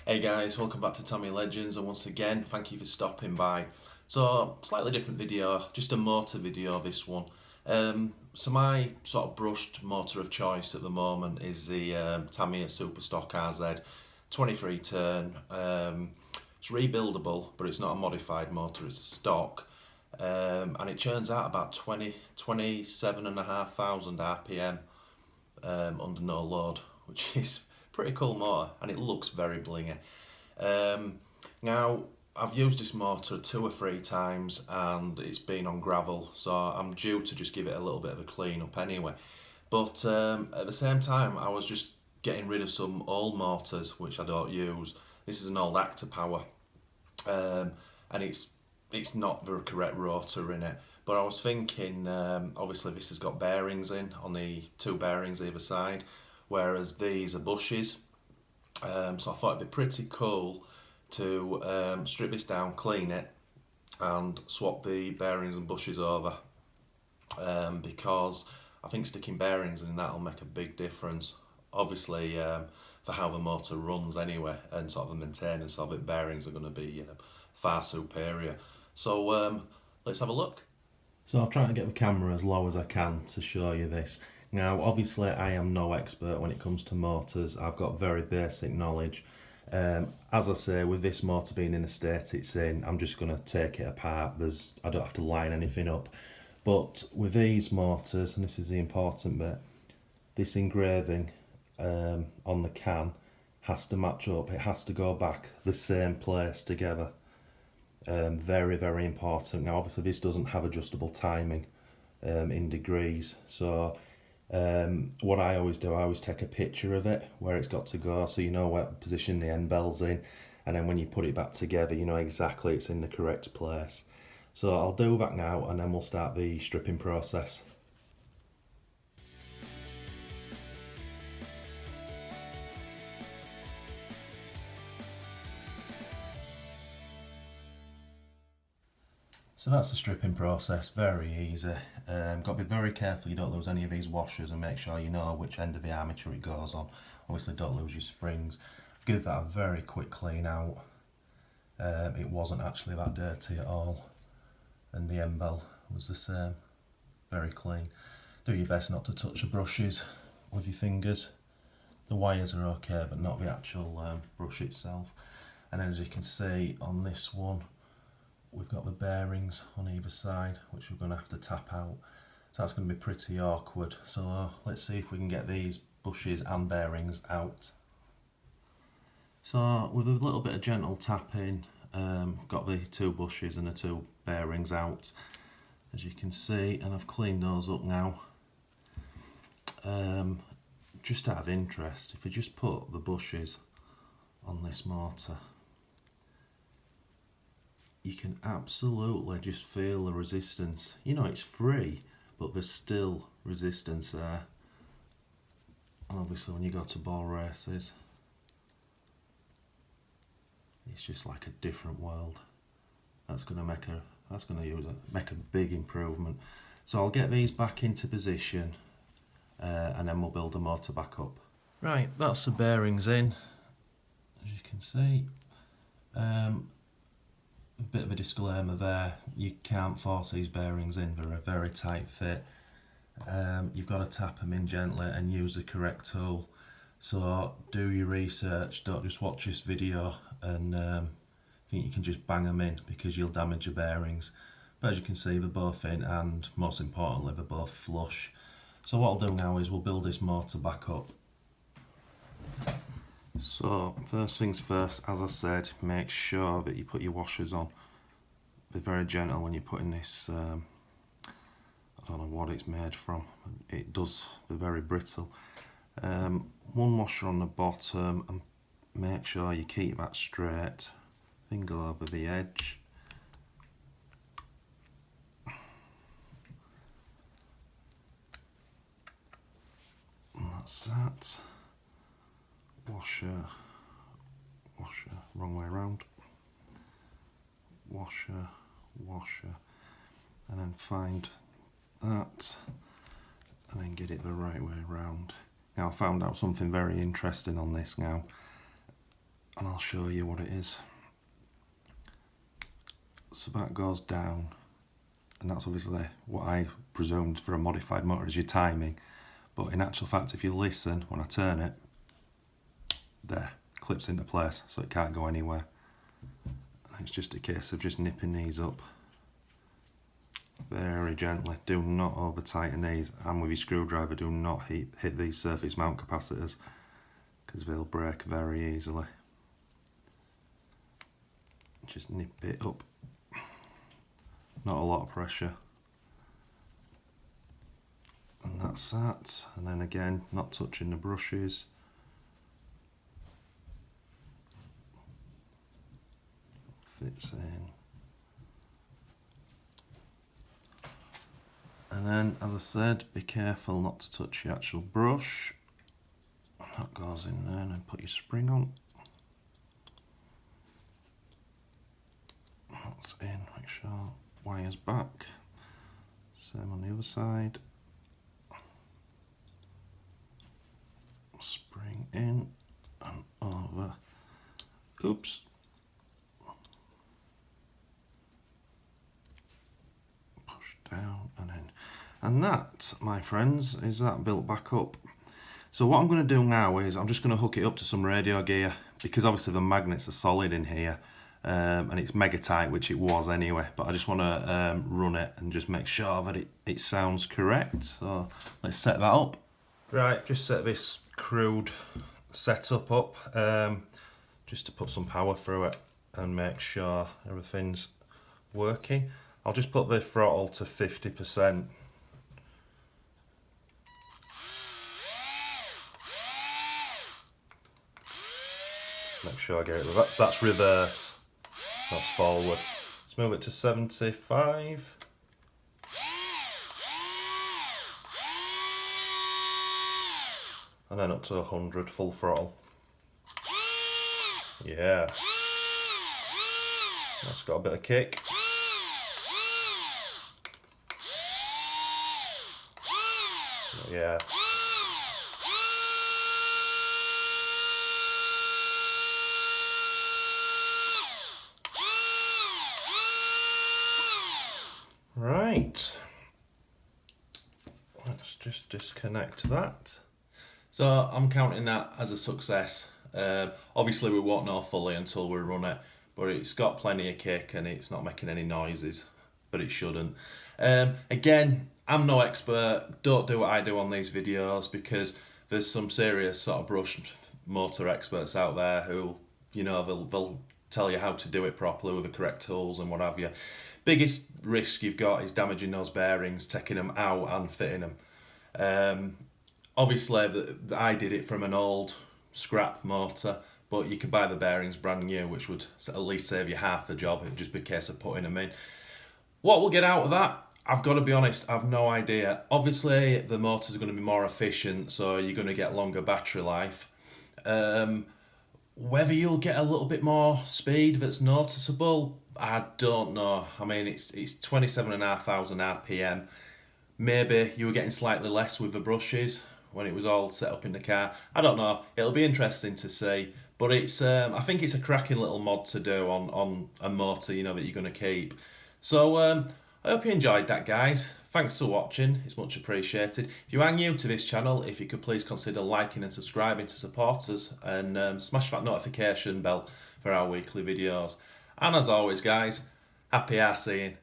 Hey guys, welcome back to Tamiya Legends, and once again, thank you for stopping by. So, slightly different video, just a motor video this one. So my sort of brushed motor of choice at the moment is the Tamiya Superstock RZ 23 turn. It's rebuildable, but it's not a modified motor, it's a stock. And it churns out about 27,500 RPM under no load, which is pretty cool motor, and it looks very blingy. Now I've used this motor 2 or 3 times and it's been on gravel, so I'm due to just give it a little bit of a clean up anyway. But at the same time, I was just getting rid of some old motors which I don't use. This is an old Actor Power, and it's not the correct rotor in it. But I was thinking, obviously this has got bearings in on the 2 bearings either side, whereas these are bushes. So I thought it'd be pretty cool to strip this down, clean it, and swap the bearings and bushes over, because I think sticking bearings in that'll make a big difference. Obviously, for how the motor runs anyway, and sort of the maintenance of it, bearings are going to be far superior. So let's have a look. So I'll try to get the camera as low as I can to show you this. Now obviously I am no expert when it comes to motors, I've got very basic knowledge. As I say, with this motor being in the state it's in, I'm just going to take it apart. I don't have to line anything up. But with these motors, and this is the important bit, this engraving on the can has to match up, it has to go back the same place together. Very, very important. Now obviously this doesn't have adjustable timing in degrees, so what I always do, I always take a picture of it where it's got to go, so you know what position the end bell's in, and then when you put it back together you know exactly it's in the correct place. So I'll do that now and then we'll start the stripping process. So that's the stripping process, very easy. Got to be very careful you don't lose any of these washers, and make sure you know which end of the armature it goes on. Obviously don't lose your springs. Give that a very quick clean out. It wasn't actually that dirty at all, and the end bell was the same, very clean. Do your best not to touch the brushes with your fingers. The wires are okay, but not the actual brush itself. And then as you can see on this one, we've got the bearings on either side, which we're going to have to tap out. So that's going to be pretty awkward. So let's see if we can get these bushes and bearings out. So with a little bit of gentle tapping, got the 2 bushes and the 2 bearings out, as you can see, and I've cleaned those up now. Just out of interest, if we just put the bushes on this motor, you can absolutely just feel the resistance. You know it's free, but there's still resistance there. And obviously when you go to ball races, it's just like a different world. That's going to make a big improvement. So I'll get these back into position, and then we'll build the motor back up. Right, that's the bearings in, as you can see. A bit of a disclaimer there, you can't force these bearings in, they're a very tight fit. You've got to tap them in gently and use the correct tool. So do your research, don't just watch this video and think you can just bang them in, because you'll damage your bearings. But as you can see, they're both in, and most importantly they're both flush. So what I'll do now is we'll build this motor back up. So first things first, as I said, make sure that you put your washers on. Be very gentle when you're putting this, I don't know what it's made from, it does be very brittle. 1 washer on the bottom, and make sure you keep that straight, finger over the edge. And that's that. Washer, washer, wrong way around, washer, washer, and then find that, and then get it the right way around. Now I found out something very interesting on this now. and I'll show you what it is. So that goes down, and that's obviously what I presumed for a modified motor is your timing, but in actual fact if you listen when I turn it, there, clips into place so it can't go anywhere. And it's just a case of just nipping these up very gently. Do not over tighten these, and with your screwdriver do not hit these surface mount capacitors because they'll break very easily. Just nip it up, not a lot of pressure, and that's that. And then again, not touching the brushes. Fits in. And then, as I said, be careful not to touch your actual brush. That goes in there, and then put your spring on. That's in, make sure wire's back. Same on the other side. Spring in and over. Oops. Push down and in. And that, my friends, is that built back up. So what I'm going to do now is I'm just going to hook it up to some radio gear, because obviously the magnets are solid in here, and it's mega tight, which it was anyway, but I just want to run it and just make sure that it sounds correct. So let's set that up. Right, just set this crude setup up just to put some power through it and make sure everything's working. I'll just put the throttle to 50%. Make sure I get it. That's reverse. That's forward. Let's move it to 75. And then up to 100 full throttle. Yeah. That's got a bit of kick. Yeah. Right. Let's just disconnect that. So I'm counting that as a success. Obviously we won't know fully until we run it, but it's got plenty of kick and it's not making any noises, but it shouldn't. Again, I'm no expert. Don't do what I do on these videos, because there's some serious sort of brush motor experts out there who, you know, they'll tell you how to do it properly with the correct tools and what have you. Biggest risk you've got is damaging those bearings, taking them out and fitting them. Obviously, I did it from an old scrap motor, but you could buy the bearings brand new, which would at least save you half the job. It'd just be a case of putting them in. What we'll get out of that, I've got to be honest, I've no idea. Obviously, the motors are going to be more efficient, so you're going to get longer battery life. Whether you'll get a little bit more speed that's noticeable, I don't know. I mean, it's 27,500 RPM. Maybe you were getting slightly less with the brushes when it was all set up in the car. I don't know. It'll be interesting to see. But it's I think it's a cracking little mod to do on a motor, you know, that you're going to keep. So I hope you enjoyed that, guys. Thanks for watching. It's much appreciated. If you are new to this channel, if you could please consider liking and subscribing to support us, and smash that notification bell for our weekly videos. And as always, guys, happy RCing.